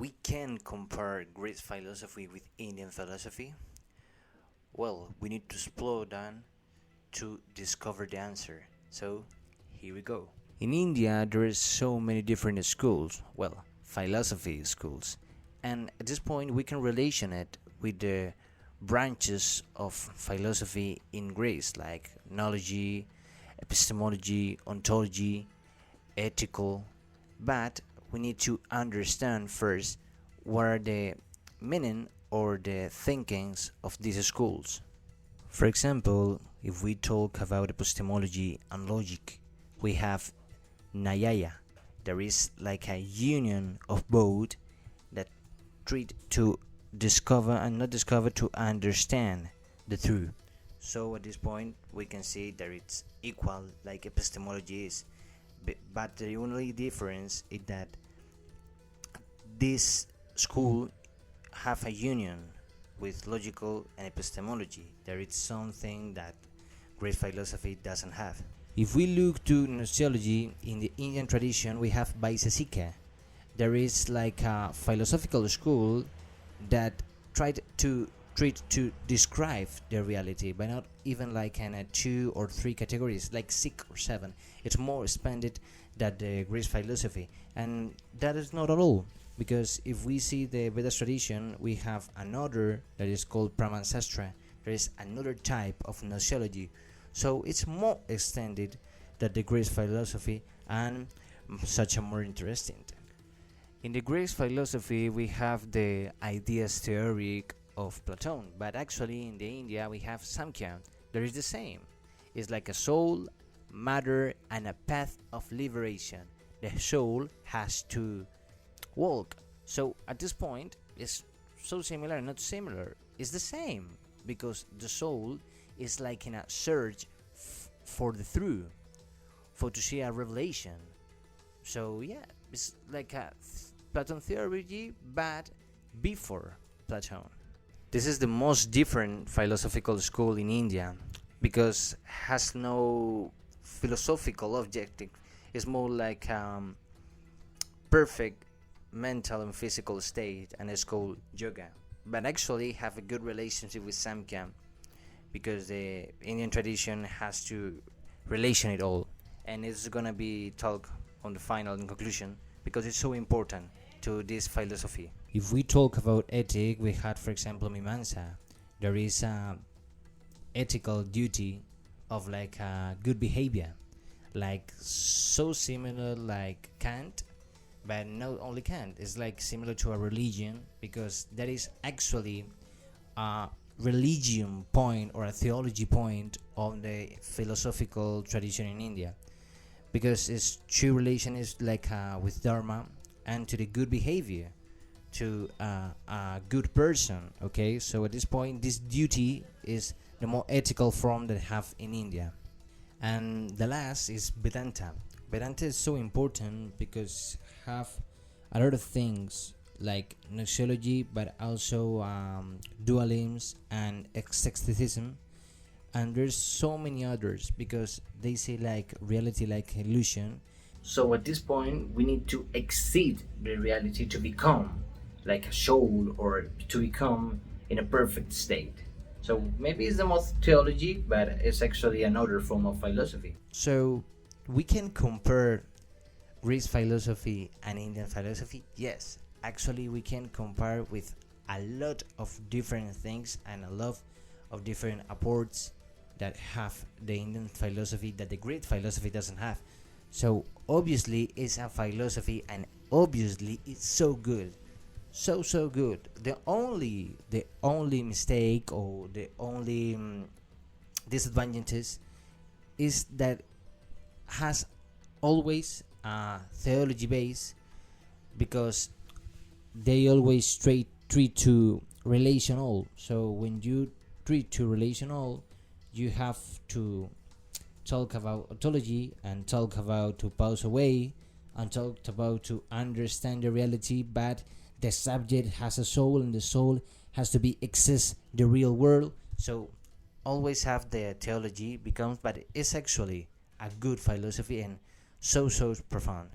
we can compare Greek philosophy with Indian philosophy? Well, we need to explore down to discover the answer. So, here we go. In India, there are so many different schools, well, philosophy schools, and at this point we can relation it with the branches of philosophy in Greece, like knology, epistemology, ontology, ethical, but we need to understand first what are the meaning or the thinkings of these schools. For example, if we talk about epistemology and logic, we have Nyaya. There is like a union of both that treat to discover and not discover to understand the truth. So at this point we can see that it's equal like epistemology is, but the only difference is that this school have a union with logical and epistemology. There is something that Greek philosophy doesn't have. If we look to Gnostiology in the Indian tradition, we have Vaisesika. There is like a philosophical school that tried to describe the reality, but not even like in a 2 or 3 categories, like 6 or 7. It's more expanded than the Greek philosophy, and that is not at all. Because if we see the Vedas tradition, we have another that is called Brahmansastra. There is another type of Gnostiology, so it's more extended than the Greek philosophy and such a more interesting. In the Greek philosophy, we have the ideas theory of Plato, but actually in the India we have Samkhya. There is the same. It's like a soul, matter, and a path of liberation. The soul has to walk. So at this point, it's so similar, not similar. It's the same because the soul is like in a search for the truth, for to see a revelation. So yeah, it's like a Platon theology, but before Platon. This is the most different philosophical school in India because has no philosophical objective. It's more like perfect mental and physical state, and it's called yoga. But actually have a good relationship with Samkhya because the Indian tradition has to relation it all, and it's gonna be talk on the final and conclusion because it's so important to this philosophy. If we talk about ethic, we had, for example, Mimamsa. There is a ethical duty of like good behavior, like so similar like Kant, but not only Kant. It's like similar to a religion because that is actually a religion point or a theology point on the philosophical tradition in India, because its true relation is like with Dharma and to the good behavior, to a good person. Okay, so at this point this duty is the more ethical form that have in India. And the last is Vedanta. Vedanta is so important because have a lot of things like Gnostiology, but also dualism and eclecticism, and there's so many others because they say like reality like illusion. So at this point we need to exceed the reality to become like a soul or to become in a perfect state. So maybe it's the most theology, but it's actually another form of philosophy. So we can compare Greek philosophy and Indian philosophy. Yes, actually we can compare with a lot of different things and a lot of different apports that have the Indian philosophy that the Greek philosophy doesn't have. So obviously it's a philosophy, and obviously it's so good, so good. The only mistake or the only disadvantages is that has always a theology base because they always treat to relational. So when you treat to relational, you have to talk about ontology and talk about to pause away and talk about to understand the reality, but the subject has a soul and the soul has to be access the real world. So always have the theology becomes, but it's actually a good philosophy and so profound.